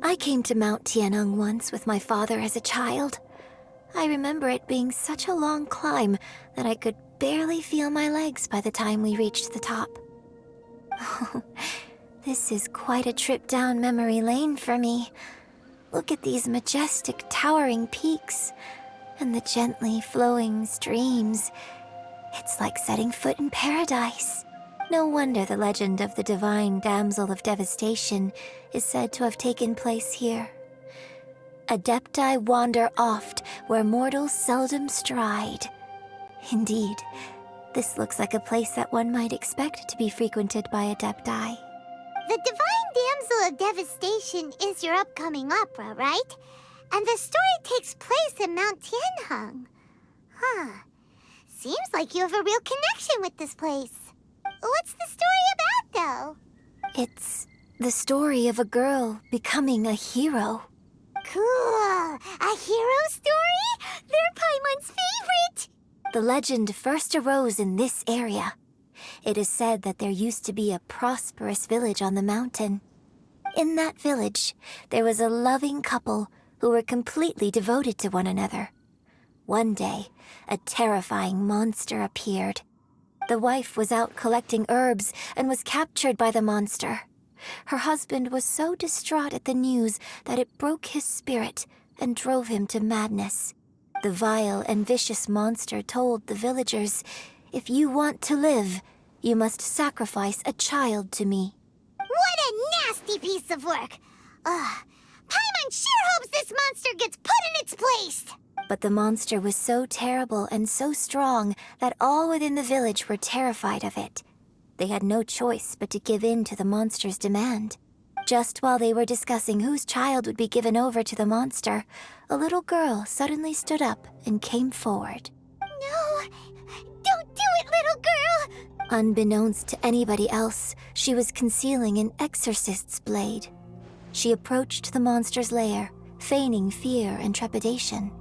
I came to Mount Tianeng once with my father as a child. I remember it being such a long climb that I could barely feel my legs by the time we reached the top. Oh, this is quite a trip down memory lane for me. Look at these majestic, towering peaks and the gently flowing streams. It's like setting foot in paradise. No wonder the legend of the divine damsel of devastation is said to have taken place here. Adepti wander oft where mortals seldom stride. Indeed, this looks like a place that one might expect to be frequented by Adepti. The Divine Damsel of Devastation is your upcoming opera, right? And the story takes place in Mount Tianheng. Huh. Seems like you have a real connection with this place. What's the story about, though? It's the story of a girl becoming a hero. Cool. A hero story? They're Paimon's favorite! The legend first arose in this area. It is said that there used to be a prosperous village on the mountain. In that village, there was a loving couple who were completely devoted to one another. One day, a terrifying monster appeared. The wife was out collecting herbs and was captured by the monster. Her husband was so distraught at the news that it broke his spirit and drove him to madness. The vile and vicious monster told the villagers, "If you want to live, you must sacrifice a child to me." What a nasty piece of work! Paimon sure hopes this monster gets put in its place! But the monster was so terrible and so strong that all within the village were terrified of it. They had no choice but to give in to the monster's demand. Just while they were discussing whose child would be given over to the monster, a little girl suddenly stood up and came forward. No! Don't do it, little girl! Unbeknownst to anybody else, she was concealing an exorcist's blade. She approached the monster's lair, feigning fear and trepidation.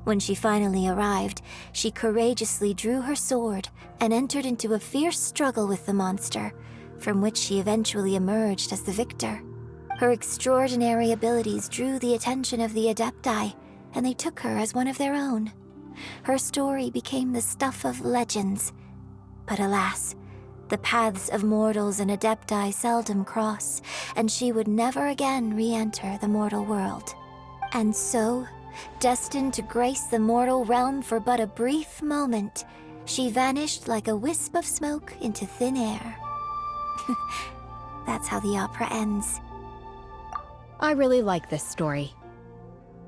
When she finally arrived, she courageously drew her sword and entered into a fierce struggle with the monster, from which she eventually emerged as the victor. Her extraordinary abilities drew the attention of the Adepti, and they took her as one of their own. Her story became the stuff of legends. But alas, the paths of mortals and Adepti seldom cross, and she would never again re-enter the mortal world. And so, destined to grace the mortal realm for but a brief moment, she vanished like a wisp of smoke into thin air. That's how the opera ends. I really like this story.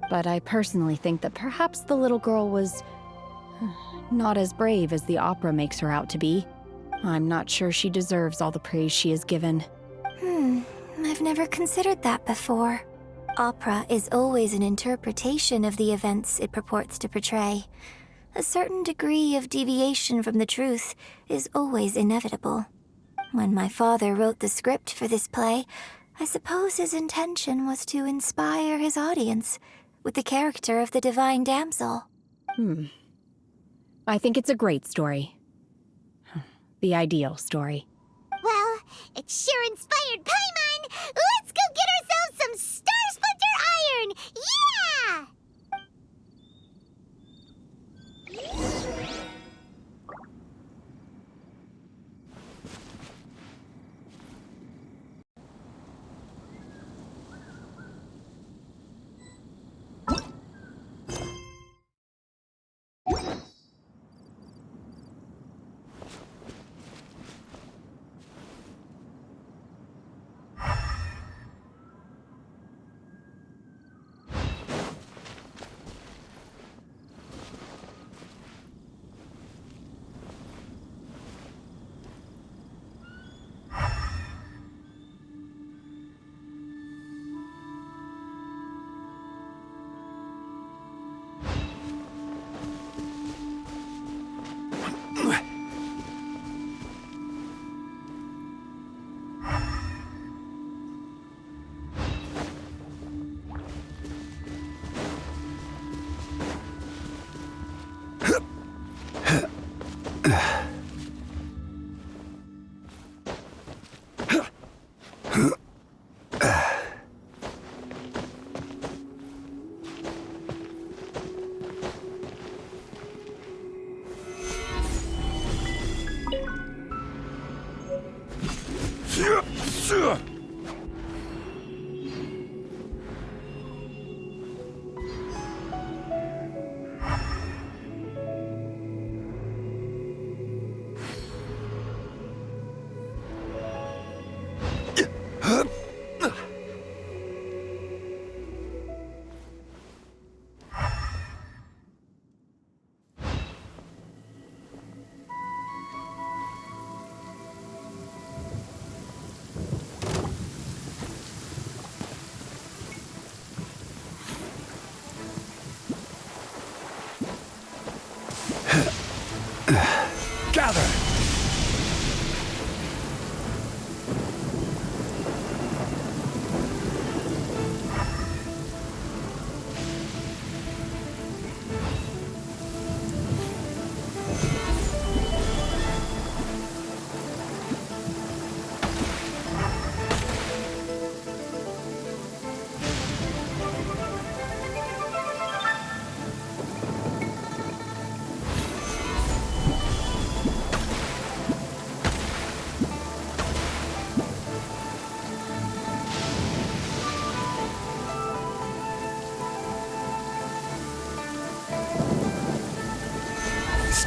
But I personally think that perhaps the little girl was not as brave as the opera makes her out to be. I'm not sure she deserves all the praise she is given. I've never considered that before. Opera is always an interpretation of the events it purports to portray. A certain degree of deviation from the truth is always inevitable. When my father wrote the script for this play, I suppose his intention was to inspire his audience with the character of the divine damsel. I think it's a great story. The ideal story. Well, it sure inspired Paimon! Let's go get ourselves some Star Splinter Iron! Yeah!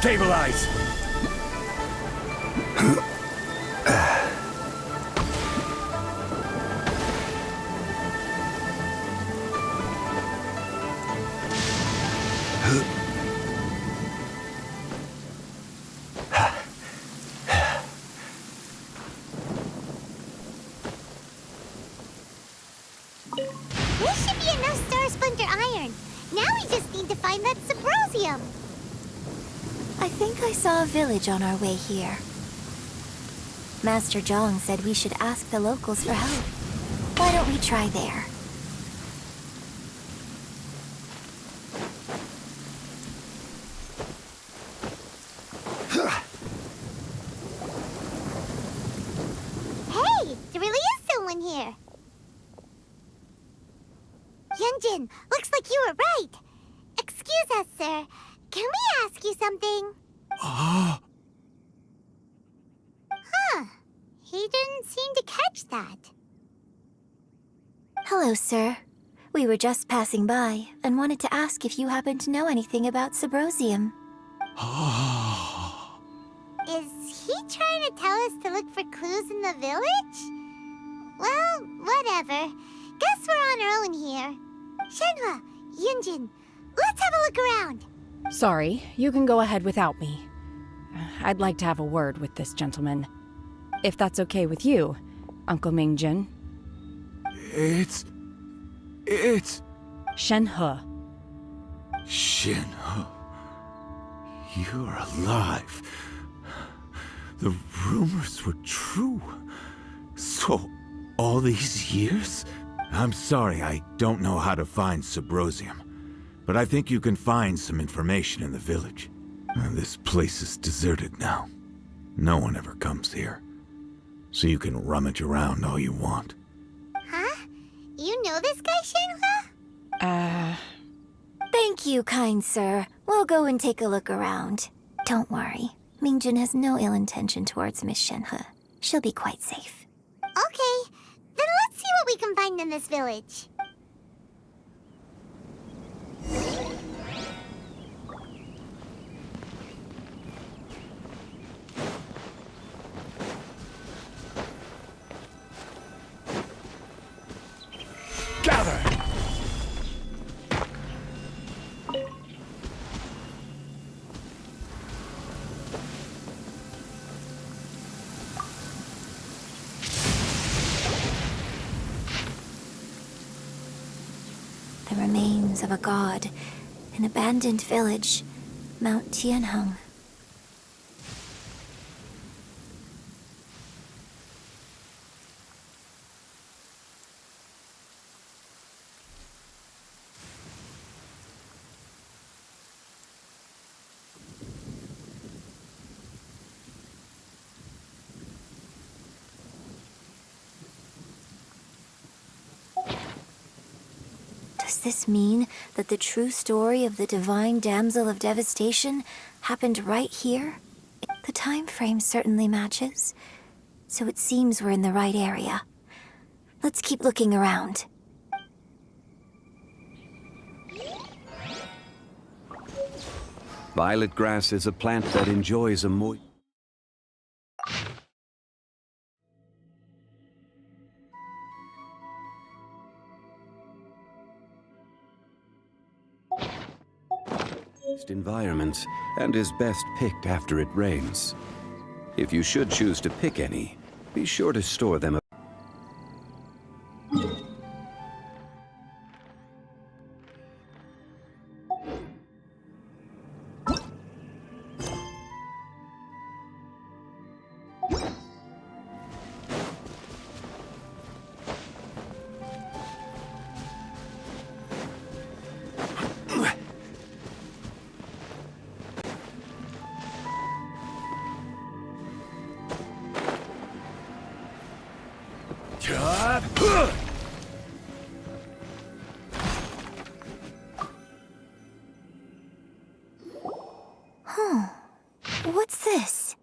Stabilize! There should be enough Star Splinter iron. Now we just need to find that Subrosium. I think I saw a village on our way here. Master Zhang said we should ask the locals for help. Why don't we try there? Hey, there really is someone here. Yunjin, looks like you were right. Excuse us, sir. Can we ask you something? Huh. He didn't seem to catch that. Hello, sir. We were just passing by and wanted to ask if you happen to know anything about Subrosium. Is he trying to tell us to look for clues in the village? Well, whatever. Guess we're on our own here. Shenhua, Yunjin, let's have a look around. Sorry, you can go ahead without me. I'd like to have a word with this gentleman. If that's okay with you, Uncle Mingjin. It's... Shenhe. Shinho. You're alive. The rumors were true. So, all these years? I'm sorry, I don't know how to find Subrosium. But I think you can find some information in the village. This place is deserted now. No one ever comes here. So you can rummage around all you want. Huh? You know this guy, Shenhua? Thank you, kind sir. We'll go and take a look around. Don't worry. Mingjin has no ill intention towards Miss Shenhe. She'll be quite safe. Okay, then let's see what we can find in this village. Gather! The remains of a god, an abandoned village, Mount Tianheng. Does this mean that the true story of the divine damsel of devastation happened right here? The time frame certainly matches, so it seems we're in the right area. Let's keep looking around. Violet grass is a plant that enjoys a moist environment and is best picked after it rains. If you should choose to pick any, be sure to store them. What's this?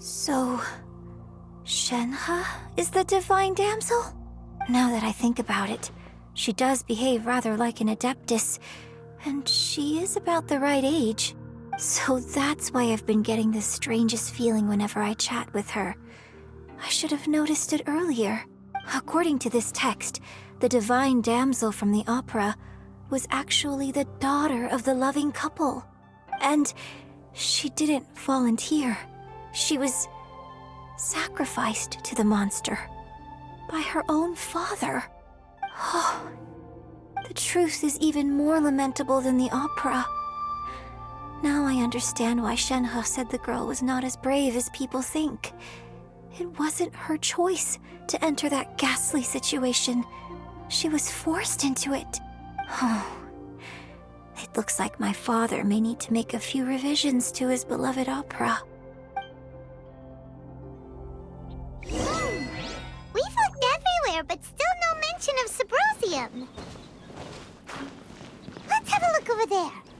So, Shenhe is the divine damsel? Now that I think about it, she does behave rather like an adeptus, and she is about the right age. So that's why I've been getting the strangest feeling whenever I chat with her. I should have noticed it earlier. According to this text, the divine damsel from the opera was actually the daughter of the loving couple. And she didn't volunteer. She was sacrificed to the monster by her own father. Oh, the truth is even more lamentable than the opera. Now I understand why Shenhe said the girl was not as brave as people think. It wasn't her choice to enter that ghastly situation. She was forced into it. Oh, it looks like my father may need to make a few revisions to his beloved opera. We've looked everywhere, but still no mention of Sybrosium. Let's have a look over there.